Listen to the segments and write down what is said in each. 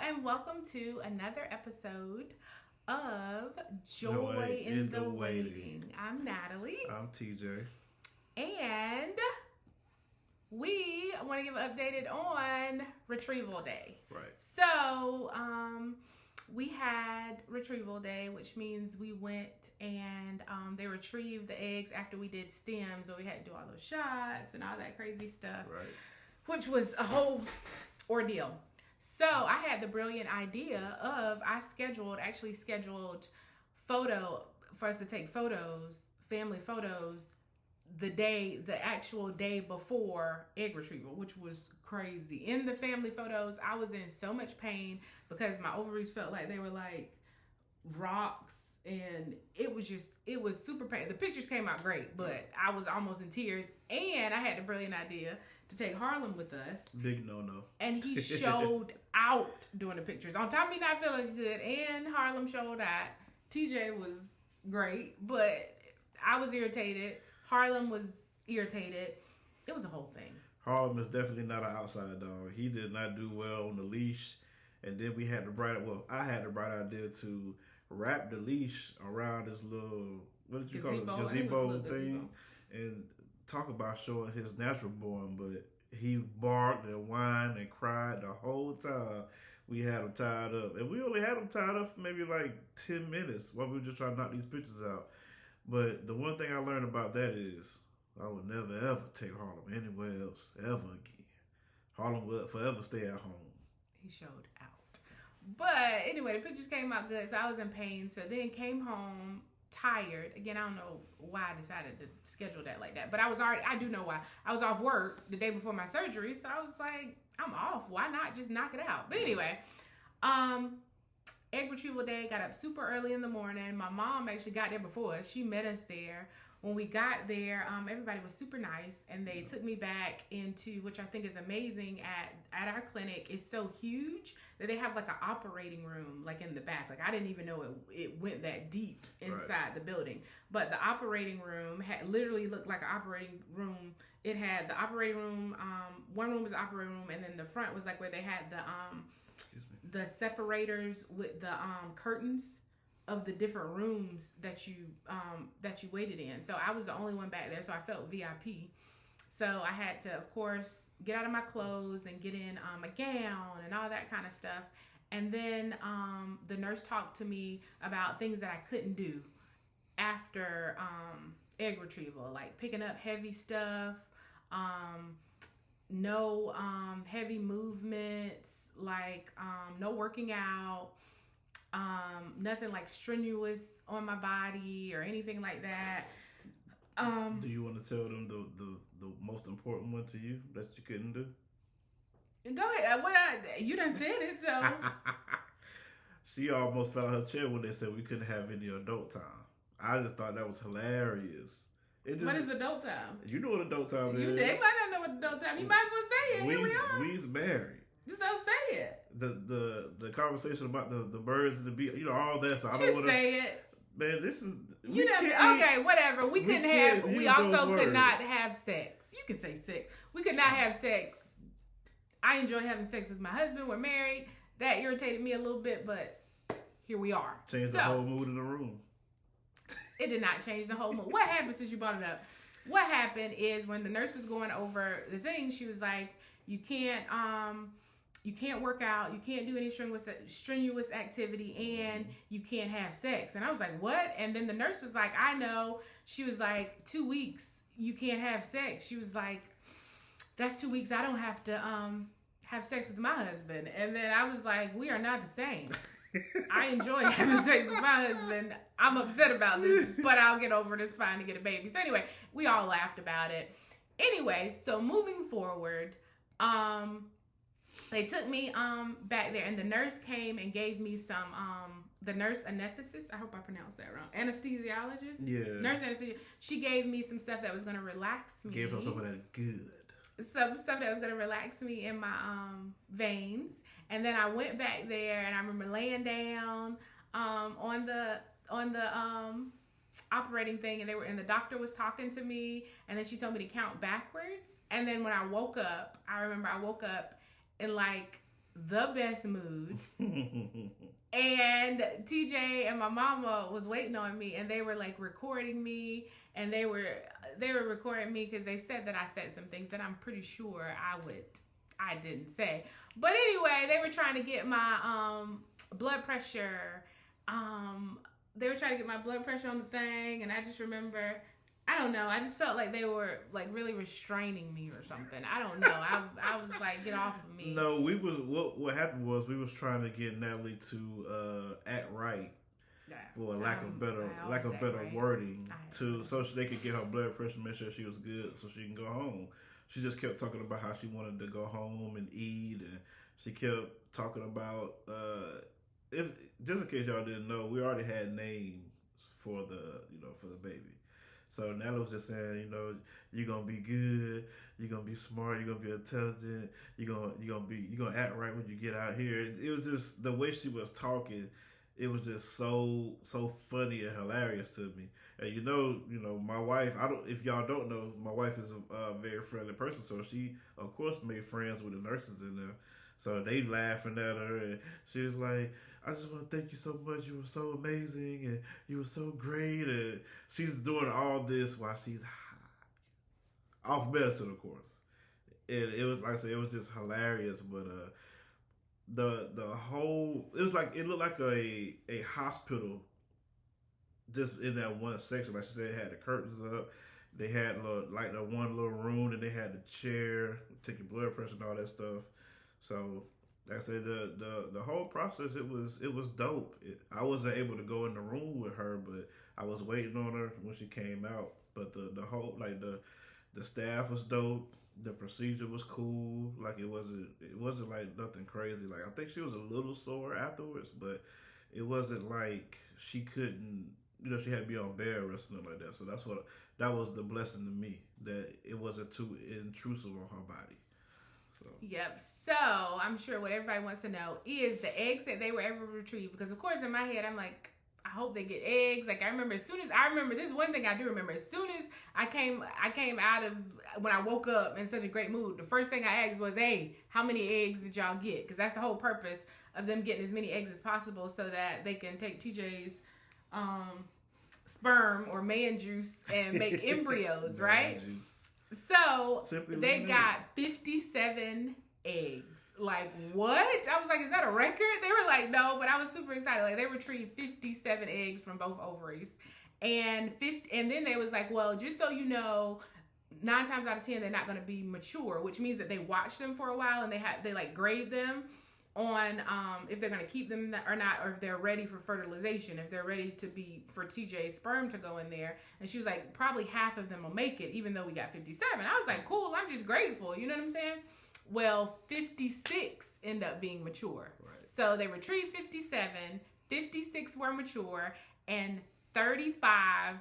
and welcome to another episode of Joy in the Waiting. I'm Natalie. I'm TJ. And we want to give an update on Retrieval Day. Right. So, we had Retrieval Day, which means we went and they retrieved the eggs after we did stems, where we had to do all those shots and all that crazy stuff. Right. Which was a whole ordeal. So I had the brilliant idea of actually scheduled photo for us to take photos, family photos, the actual day before egg retrieval, which was crazy. In the family photos, I was in so much pain because my ovaries felt like they were like rocks, and it was super painful. The pictures came out great, but I was almost in tears, and I had the brilliant idea to take Harlem with us. Big no-no. And he showed out doing the pictures. On top of me not feeling good, and Harlem showed out. TJ was great, but I was irritated. Harlem was irritated. It was a whole thing. Harlem is definitely not an outside dog. He did not do well on the leash. And then I had the bright idea to wrap the leash around this little, what did you call it? Gazebo thing. And talk about showing his natural born, but he barked and whined and cried the whole time we had him tied up. And we only had him tied up for maybe like 10 minutes while we were just trying to knock these pictures out. But the one thing I learned about that is I would never ever take Harlem anywhere else ever again. Harlem will forever stay at home. He showed out. But anyway, the pictures came out good, so I was in pain. So then came home tired. Again, I don't know why I decided to schedule that like that. But I do know why. I was off work the day before my surgery, so I was like, I'm off. Why not just knock it out? But anyway, egg retrieval day, got up super early in the morning. My mom actually got there before us. She met us there. When we got there, everybody was super nice, and they took me back into, which I think is amazing at our clinic. It's so huge that they have like an operating room like in the back. Like I didn't even know it went that deep inside the building. But the operating room had literally looked like an operating room. It had the operating room, one room was the operating room, and then the front was like where they had the separators with the curtains of the different rooms that you waited in. So I was the only one back there, so I felt VIP. So I had to, of course, get out of my clothes and get in a gown and all that kind of stuff. And then the nurse talked to me about things that I couldn't do after egg retrieval, like picking up heavy stuff, no heavy movements, like no working out, nothing like strenuous on my body or anything like that. Do you want to tell them the most important one to you that you couldn't do? Go ahead. You done said it, so. She almost fell out her chair when they said we couldn't have any adult time. I just thought that was hilarious. What is adult time? You know what adult time is. They might not know what adult time. You might as well say it. Here we are. We's married. Just don't say it. The conversation about the birds and the bees, all that. So I don't Just want to say it. Man, this is okay. Whatever. We also could not have sex. You can say sex. We could not have sex. I enjoy having sex with my husband. We're married. That irritated me a little bit, but here we are. Changed the whole mood in the room. It did not change the whole mood. What happened since you brought it up? What happened is when the nurse was going over the thing, she was like, you can't work out, you can't do any strenuous activity, and you can't have sex. And I was like, what? And then the nurse was like, I know. She was like, 2 weeks, you can't have sex. She was like, that's 2 weeks I don't have to have sex with my husband. And then I was like, we are not the same. I enjoy having sex with my husband. I'm upset about this, but I'll get over it. It's fine to get a baby. So anyway, we all laughed about it. Anyway, so moving forward, they took me back there, and the nurse came and gave me some the nurse anesthetist. I hope I pronounced that wrong. Anesthesiologist. Yeah. Nurse anesthesiologist. She gave me some stuff that was going to relax me. Gave her some of that good. Some stuff that was going to relax me in my veins. And then I went back there, and I remember laying down on the operating thing, and the doctor was talking to me, and then she told me to count backwards. And then when I woke up, I remember I woke up in like the best mood. And TJ and my mama was waiting on me, and they were like recording me, and they were recording me because they said that I said some things that I'm pretty sure I didn't say. But anyway, they were trying to get my blood pressure. They were trying to get my blood pressure on the thing, and I just remember, I don't know, I just felt like they were like really restraining me or something. I don't know. I was like, get off of me. No, we was what happened was we was trying to get Natalie to act right, for lack of better right. Wording, so they could get her blood pressure, make sure she was good, so she can go home. She just kept talking about how she wanted to go home and eat, and she kept talking about if just in case y'all didn't know, we already had names for the baby. So Natalie was just saying, you're gonna be good, you're gonna be smart, you're gonna be intelligent, you're gonna act right when you get out here. It was just the way she was talking. It was just so funny and hilarious to me. And my wife. If y'all don't know, my wife is a very friendly person, so she of course made friends with the nurses in there. So they laughing at her, and she was like, I just want to thank you so much. You were so amazing, and you were so great. And she's doing all this while she's high, off medicine, of course. And it was, like I said, it was just hilarious. But the whole, it was like, it looked like a hospital, just in that one section. Like she said, it had the curtains up. They had like the one little room, and they had the chair, take your blood pressure and all that stuff. So, like I said, the whole process, it was dope. I wasn't able to go in the room with her, but I was waiting on her when she came out. But the whole, like, the staff was dope. The procedure was cool. Like, it wasn't like nothing crazy. Like, I think she was a little sore afterwards, but it wasn't like she couldn't, she had to be on bed or something like that. So that was the blessing to me, that it wasn't too intrusive on her body. So. Yep. So I'm sure what everybody wants to know is the eggs that they were ever retrieved. Because of course in my head I'm like, I hope they get eggs. Like I remember this is one thing I do remember. As soon as I came out of, when I woke up in such a great mood, the first thing I asked was, hey, how many eggs did y'all get? Because that's the whole purpose of them getting as many eggs as possible, so that they can take TJ's sperm or man juice and make embryos, right? Juice. So they got 57 eggs. Like, what? I was like, is that a record? They were like, no, but I was super excited. Like, they retrieved 57 eggs from both ovaries. And then they was like, well, just so you know, 9 times out of 10, they're not going to be mature, which means that they watch them for a while, and they like grade them on if they're going to keep them or not, or if they're ready for fertilization, if they're ready for TJ's sperm to go in there. And she was like, probably half of them will make it, even though we got 57. I was like, cool, I'm just grateful. You know what I'm saying? Well, 56 end up being mature. Right. So they retrieved 57, 56 were mature, and 35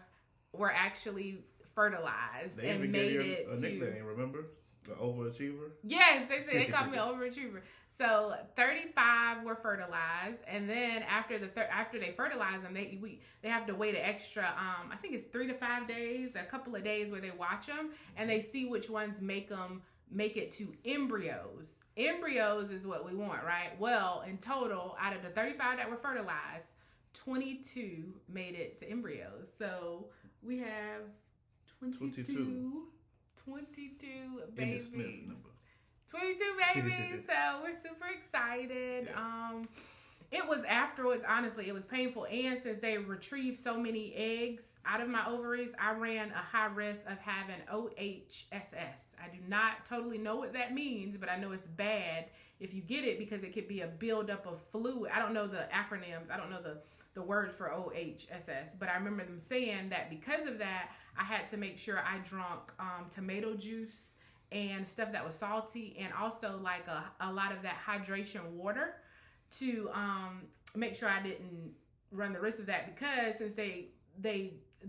were actually fertilized and made it a nickname, remember? The overachiever? Yes, they called me an overachiever. So 35 were fertilized, and then after they fertilize them, they have to wait an extra, I think it's 3 to 5 days, a couple of days where they watch them, and they see which ones make it to embryos. Embryos is what we want, right? Well, in total, out of the 35 that were fertilized, 22 made it to embryos. So we have 22 babies. 22 babies. So we're super excited. Yeah. It was afterwards, honestly, it was painful. And since they retrieved so many eggs out of my ovaries, I ran a high risk of having OHSS. I do not totally know what that means, but I know it's bad if you get it, because it could be a buildup of fluid. I don't know the acronyms. I don't know the words for OHSS, but I remember them saying that because of that, I had to make sure I drank tomato juice and stuff that was salty, and also like a lot of that hydration water to make sure I didn't run the risk of that, because since the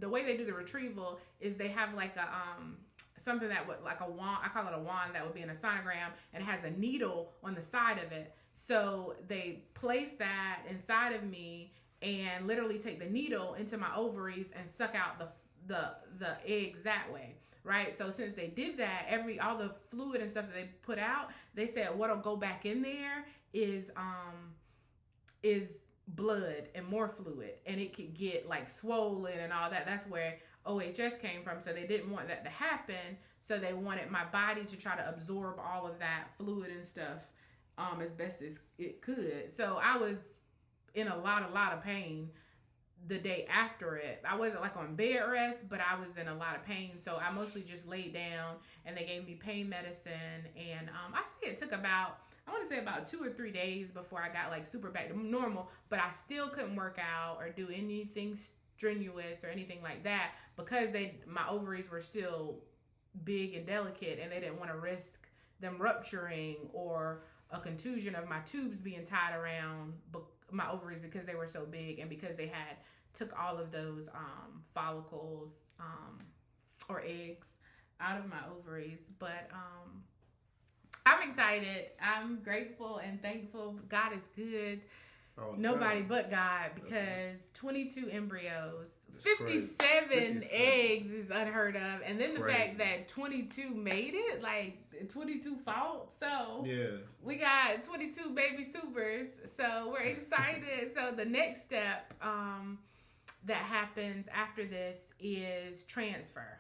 way they do the retrieval is they have like a something that would, like a wand, I call it a wand, that would be in a sonogram, and it has a needle on the side of it. So they place that inside of me and literally take the needle into my ovaries and suck out the eggs that way, right? So since they did that, all the fluid and stuff that they put out, they said what'll go back in there is blood and more fluid, and it could get like swollen and all that. That's where OHS came from. So they didn't want that to happen. So they wanted my body to try to absorb all of that fluid and stuff as best as it could. So I was in a lot of pain the day after it. I wasn't like on bed rest, but I was in a lot of pain. So I mostly just laid down, and they gave me pain medicine. And I say it took about 2 or 3 days before I got like super back to normal, but I still couldn't work out or do anything strenuous or anything like that because my ovaries were still big and delicate, and they didn't want to risk them rupturing or a contusion of my tubes being tied around my ovaries because they were so big and because they had took all of those follicles or eggs out of my ovaries. But I'm excited. I'm grateful and thankful. God is good. Nobody but God, because 22 embryos, 57 eggs is unheard of. And then the fact that 22 made it, like 22 fought. So we got 22 baby supers. So we're excited. So the next step that happens after this is transfer.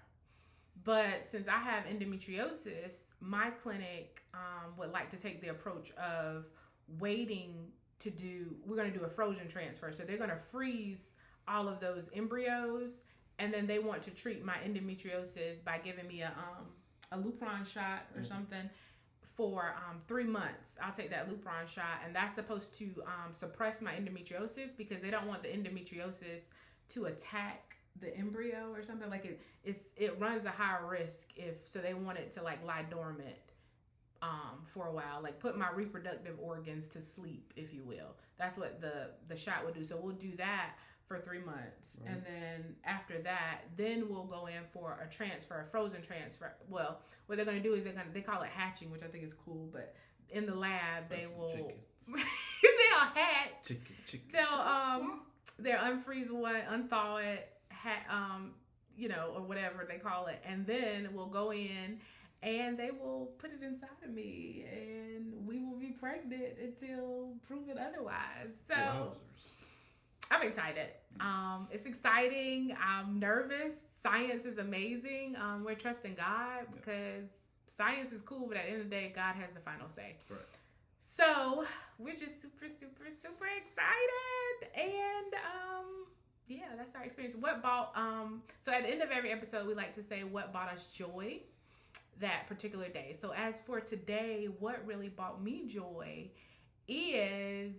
But since I have endometriosis, my clinic would like to take the approach of waiting we're going to do a frozen transfer. So they're going to freeze all of those embryos, and then they want to treat my endometriosis by giving me a Lupron shot or something for 3 months. I'll take that Lupron shot, and that's supposed to suppress my endometriosis because they don't want the endometriosis to attack the embryo or something. Like it runs a higher risk so they want it to like lie dormant for a while, like put my reproductive organs to sleep, if you will. That's what the shot would do. So we'll do that for 3 months. Right. And then after that, then we'll go in for a frozen transfer. Well, what they're going to do is they call it hatching, which I think is cool, but in the lab they will they'll hatch. They'll unfreeze one, unthaw it, or whatever they call it, and then we'll go in and they will put it inside of me, and we will be pregnant until proven otherwise. So I'm excited. It's exciting. I'm nervous. Science is amazing. We're trusting God because science is cool, but at the end of the day, God has the final say. Right. So we're just super, super, super excited. And that's our experience. So at the end of every episode, we like to say what brought us joy that particular day. So as for today, what really brought me joy is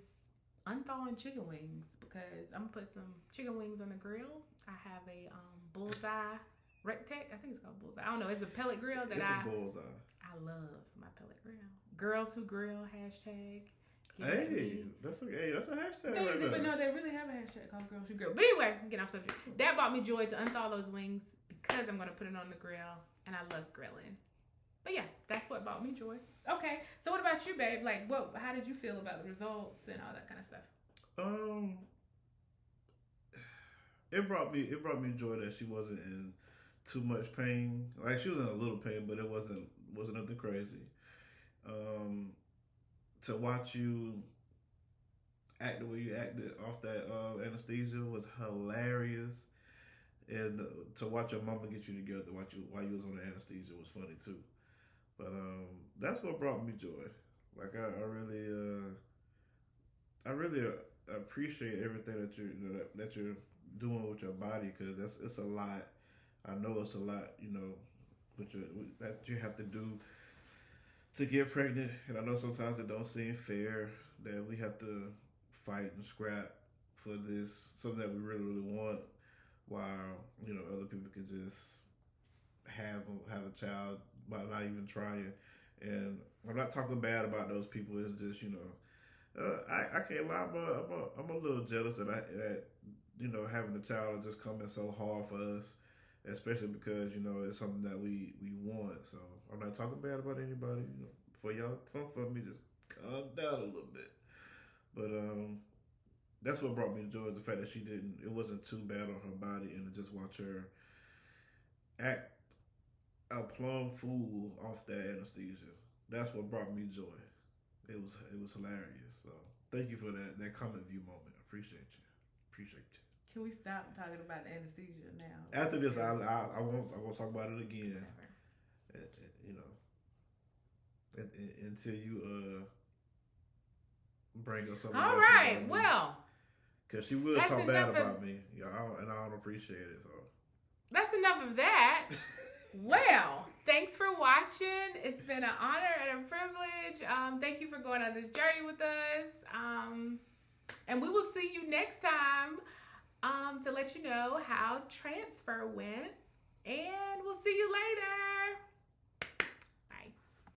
unthawing chicken wings, because I'm gonna put some chicken wings on the grill. I have a bullseye Rectech. I think it's called bullseye. I don't know. It's a pellet grill that a bullseye. I love my pellet grill. Girls who grill hashtag. That's a hashtag. But no, they really have a hashtag called Girls Who Grill. But anyway, get off subject. That brought me joy to unthaw those wings because I'm gonna put it on the grill, and I love grilling. But yeah, that's what brought me joy. Okay, so what about you, babe? Like, how did you feel about the results and all that kind of stuff? It brought me joy that she wasn't in too much pain. Like, she was in a little pain, but it wasn't nothing crazy. To watch you act the way you acted off that anesthesia was hilarious, and to watch your mama get you together while you was on the anesthesia was funny too. But that's what brought me joy. Like, I really appreciate everything that you're doing with your body, because it's a lot. I know it's a lot, that you have to do to get pregnant, and I know sometimes it don't seem fair that we have to fight and scrap for this, something that we really, really want, while other people can just have a child by not even trying. And I'm not talking bad about those people. It's just I can't lie. I'm a little jealous that having a child is just coming so hard for us, especially because it's something that we want. So I'm not talking bad about anybody. For y'all come for me, just calm down a little bit. But that's what brought me joy, is the fact that it wasn't too bad on her body, and to just watch her act a plum fool off that anesthesia. That's what brought me joy. It was hilarious. So thank you for that comic view moment. Appreciate you. Can we stop talking about the anesthesia now? After this, I won't talk about it again. You know, until you bring up something. All right. Well, because she will talk bad about me, and I don't appreciate it. So that's enough of that. Well, thanks for watching. It's been an honor and a privilege. Thank you for going on this journey with us. And we will see you next time to let you know how transfer went. And we'll see you later.